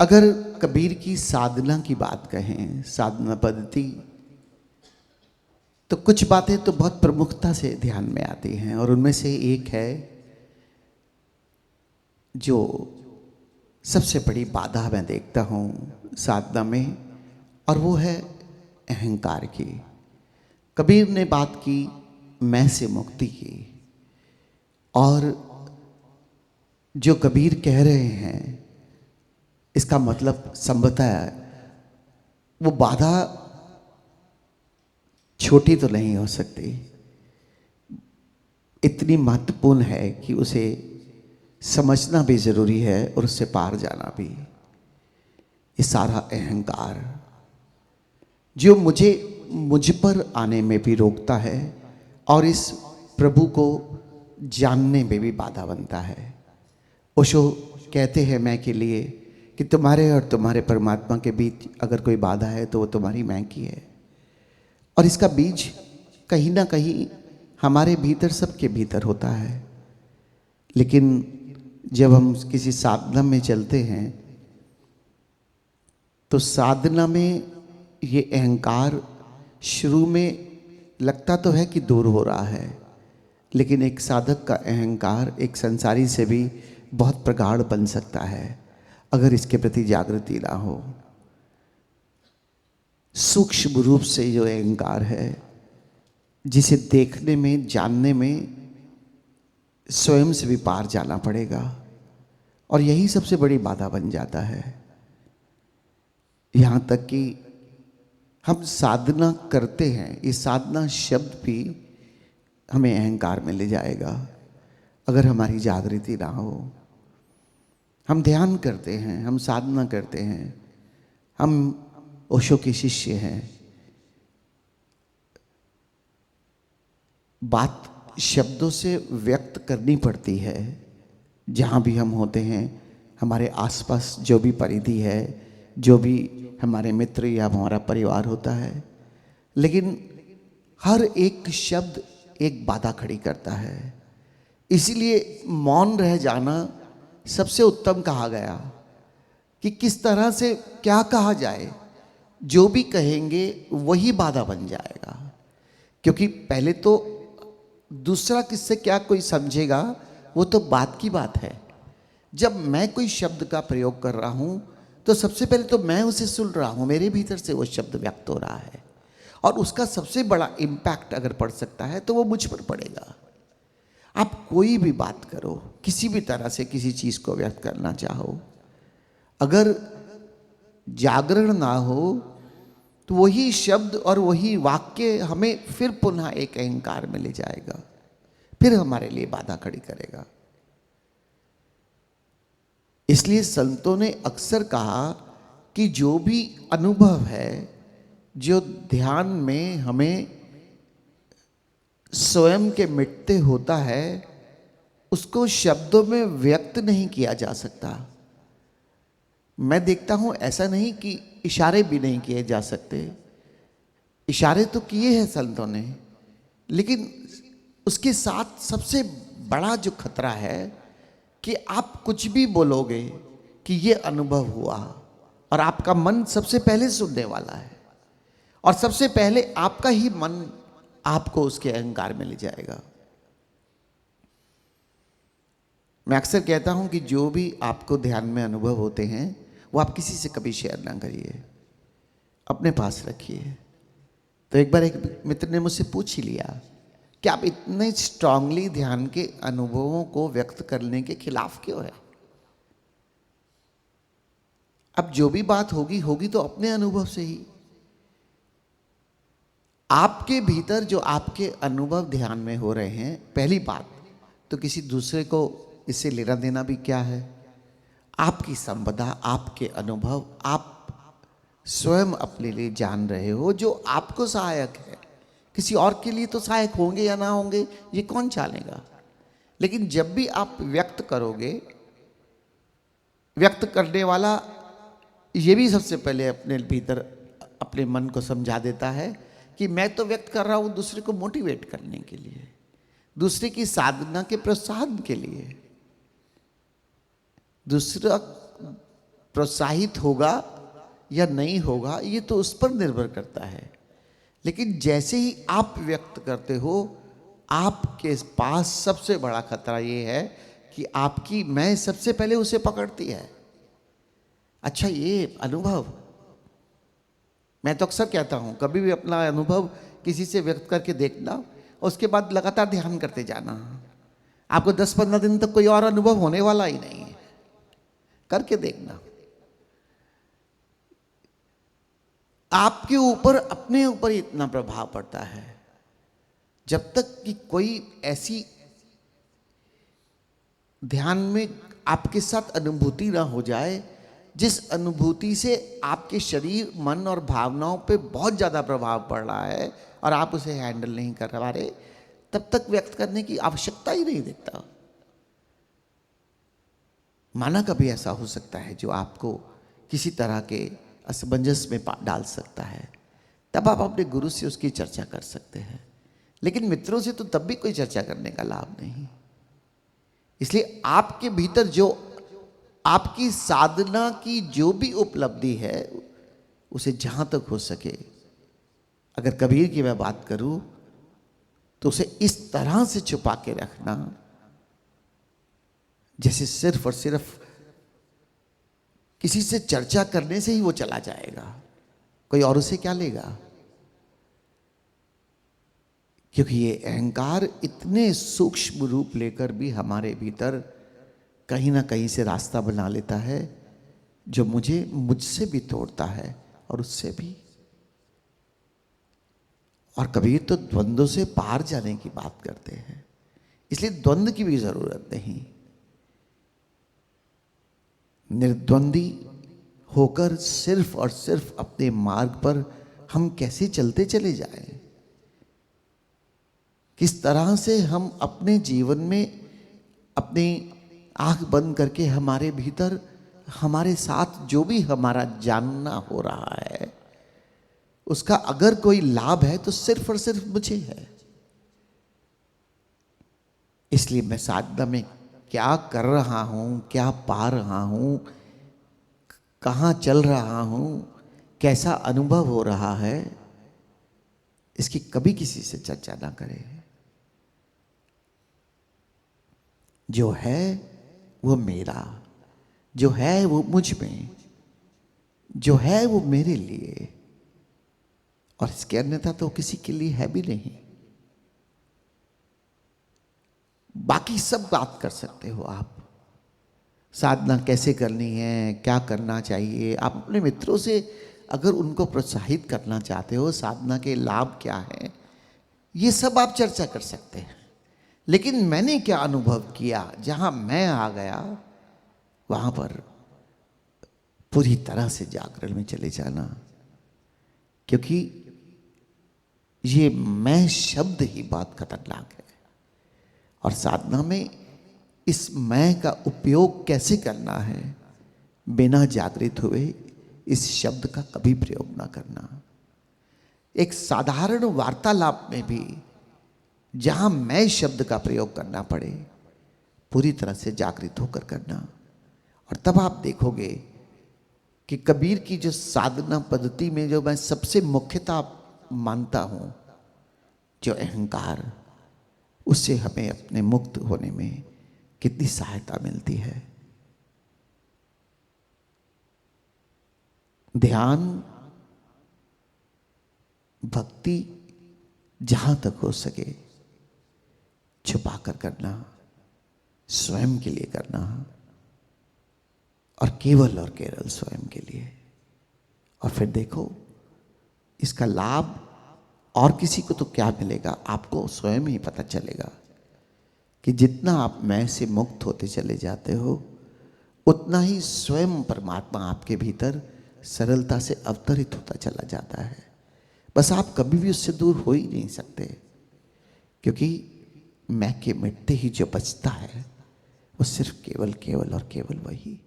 अगर कबीर की साधना की बात कहें, साधना पद्धति, तो कुछ बातें तो बहुत प्रमुखता से ध्यान में आती हैं और उनमें से एक है जो सबसे बड़ी बाधा मैं देखता हूँ साधना में, और वो है अहंकार की। कबीर ने बात की मैं से मुक्ति की, और जो कबीर कह रहे हैं इसका मतलब संभवतः वो बाधा छोटी तो नहीं हो सकती, इतनी महत्वपूर्ण है कि उसे समझना भी जरूरी है और उससे पार जाना भी। ये सारा अहंकार जो मुझ पर आने में भी रोकता है और इस प्रभु को जानने में भी बाधा बनता है। ओशो कहते हैं मैं के लिए कि तुम्हारे और तुम्हारे परमात्मा के बीच अगर कोई बाधा है तो वो तुम्हारी मैं की है, और इसका बीज कहीं ना कहीं हमारे भीतर, सबके भीतर होता है। लेकिन जब हम किसी साधना में चलते हैं तो साधना में ये अहंकार शुरू में लगता तो है कि दूर हो रहा है, लेकिन एक साधक का अहंकार एक संसारी से भी बहुत प्रगाढ़ बन सकता है अगर इसके प्रति जागृति ना हो। सूक्ष्म रूप से जो अहंकार है, जिसे देखने में, जानने में स्वयं से भी पार जाना पड़ेगा, और यही सबसे बड़ी बाधा बन जाता है। यहाँ तक कि हम साधना करते हैं, इस साधना शब्द भी हमें अहंकार में ले जाएगा अगर हमारी जागृति ना हो। हम ध्यान करते हैं, हम साधना करते हैं, हम ओशो के शिष्य हैं, बात शब्दों से व्यक्त करनी पड़ती है जहाँ भी हम होते हैं। हमारे आसपास जो भी परिधि है, जो भी हमारे मित्र या हमारा परिवार होता है, लेकिन हर एक शब्द एक बाधा खड़ी करता है। इसीलिए मौन रह जाना सबसे उत्तम कहा गया कि किस तरह से क्या कहा जाए, जो भी कहेंगे वही बाधा बन जाएगा। क्योंकि पहले तो दूसरा किससे क्या कोई समझेगा वो तो बात की बात है। जब मैं कोई शब्द का प्रयोग कर रहा हूं तो सबसे पहले तो मैं उसे सुन रहा हूं, मेरे भीतर से वो शब्द व्यक्त हो रहा है, और उसका सबसे बड़ा इम्पैक्ट अगर पड़ सकता है तो वो मुझ पर पड़ेगा। आप कोई भी बात करो, किसी भी तरह से किसी चीज को व्यक्त करना चाहो, अगर जागरण ना हो तो वही शब्द और वही वाक्य हमें फिर पुनः एक अहंकार में ले जाएगा, फिर हमारे लिए बाधा खड़ी करेगा। इसलिए संतों ने अक्सर कहा कि जो भी अनुभव है, जो ध्यान में हमें स्वयं के मिटते होता है, उसको शब्दों में व्यक्त नहीं किया जा सकता। मैं देखता हूं ऐसा नहीं कि इशारे भी नहीं किए जा सकते, इशारे तो किए हैं संतों ने, लेकिन उसके साथ सबसे बड़ा जो खतरा है कि आप कुछ भी बोलोगे कि ये अनुभव हुआ, और आपका मन सबसे पहले सुनने वाला है, और सबसे पहले आपका ही मन आपको उसके अहंकार में ले जाएगा। मैं अक्सर कहता हूं कि जो भी आपको ध्यान में अनुभव होते हैं वो आप किसी से कभी शेयर ना करिए, अपने पास रखिए। तो एक बार एक मित्र ने मुझसे पूछ ही लिया कि आप इतने स्ट्रांगली ध्यान के अनुभवों को व्यक्त करने के खिलाफ क्यों है? अब जो भी बात होगी होगी तो अपने अनुभव से ही। आपके भीतर जो आपके अनुभव ध्यान में हो रहे हैं, पहली बात तो किसी दूसरे को इससे लेना देना भी क्या है? आपकी संपदा, आपके अनुभव आप स्वयं अपने लिए जान रहे हो, जो आपको सहायक है। किसी और के लिए तो सहायक होंगे या ना होंगे ये कौन जानेगा। लेकिन जब भी आप व्यक्त करोगे, व्यक्त करने वाला ये भी सबसे पहले अपने भीतर अपने मन को समझा देता है कि मैं तो व्यक्त कर रहा हूं दूसरे को मोटिवेट करने के लिए, दूसरे की साधना के प्रोत्साहन के लिए। दूसरा प्रोत्साहित होगा या नहीं होगा ये तो उस पर निर्भर करता है। लेकिन जैसे ही आप व्यक्त करते हो, आपके पास सबसे बड़ा खतरा ये है कि आपकी मैं सबसे पहले उसे पकड़ती है। अच्छा, ये अनुभव मैं तो अक्सर कहता हूं, कभी भी अपना अनुभव किसी से व्यक्त करके देखना और उसके बाद लगातार ध्यान करते जाना। आपको 10-15 दिन तक कोई और अनुभव होने वाला ही नहीं है। करके देखना। आपके ऊपर, अपने ऊपर इतना प्रभाव पड़ता है। जब तक कि कोई ऐसी ध्यान में आपके साथ अनुभूति ना हो जाए जिस अनुभूति से आपके शरीर, मन और भावनाओं पे बहुत ज़्यादा प्रभाव पड़ रहा है और आप उसे हैंडल नहीं कर पा रहे, तब तक व्यक्त करने की आवश्यकता ही नहीं दिखता। माना कभी ऐसा हो सकता है जो आपको किसी तरह के असमंजस में डाल सकता है, तब आप अपने गुरु से उसकी चर्चा कर सकते हैं। लेकिन मित्रों से तो तब भी कोई चर्चा करने का लाभ नहीं। इसलिए आपके भीतर जो आपकी साधना की जो भी उपलब्धि है उसे जहां तक हो सके, अगर कबीर की मैं बात करूं तो उसे इस तरह से छुपा के रखना जैसे सिर्फ और सिर्फ किसी से चर्चा करने से ही वो चला जाएगा, कोई और उसे क्या लेगा। क्योंकि ये अहंकार इतने सूक्ष्म रूप लेकर भी हमारे भीतर कहीं ना कहीं से रास्ता बना लेता है जो मुझसे भी तोड़ता है और उससे भी। और कबीर तो द्वंद्व से पार जाने की बात करते हैं, इसलिए द्वंद्व की भी जरूरत नहीं। निर्द्वंदी होकर सिर्फ और सिर्फ अपने मार्ग पर हम कैसे चलते चले जाएं, किस तरह से हम अपने जीवन में अपनी आंख बंद करके हमारे भीतर हमारे साथ जो भी हमारा जानना हो रहा है उसका अगर कोई लाभ है तो सिर्फ और सिर्फ मुझे है। इसलिए मैं साधना में क्या कर रहा हूं, क्या पा रहा हूं, कहां चल रहा हूं, कैसा अनुभव हो रहा है, इसकी कभी किसी से चर्चा ना करें। जो है वो मेरा, जो है वो मुझ में, जो है वो मेरे लिए, और इसके अन्यथा तो किसी के लिए है भी नहीं। बाकी सब बात कर सकते हो आप, साधना कैसे करनी है, क्या करना चाहिए। आप अपने मित्रों से अगर उनको प्रोत्साहित करना चाहते हो, साधना के लाभ क्या है, ये सब आप चर्चा कर सकते हैं। लेकिन मैंने क्या अनुभव किया, जहां मैं आ गया वहां पर पूरी तरह से जागरण में चले जाना। क्योंकि ये मैं शब्द ही बहुत खतरनाक है, और साधना में इस मैं का उपयोग कैसे करना है, बिना जागृत हुए इस शब्द का कभी प्रयोग ना करना। एक साधारण वार्तालाप में भी जहां मैं शब्द का प्रयोग करना पड़े, पूरी तरह से जागृत होकर करना। और तब आप देखोगे कि कबीर की जो साधना पद्धति में जो मैं सबसे मुख्यता मानता हूं, जो अहंकार, उससे हमें अपने मुक्त होने में कितनी सहायता मिलती है। ध्यान, भक्ति जहां तक हो सके छुपा कर करना, स्वयं के लिए करना, और केवल स्वयं के लिए। और फिर देखो इसका लाभ और किसी को तो क्या मिलेगा, आपको स्वयं ही पता चलेगा कि जितना आप मैं से मुक्त होते चले जाते हो, उतना ही स्वयं परमात्मा आपके भीतर सरलता से अवतरित होता चला जाता है। बस आप कभी भी उससे दूर हो ही नहीं सकते, क्योंकि मैं के मिटते ही जो बचता है वो सिर्फ केवल और केवल वही।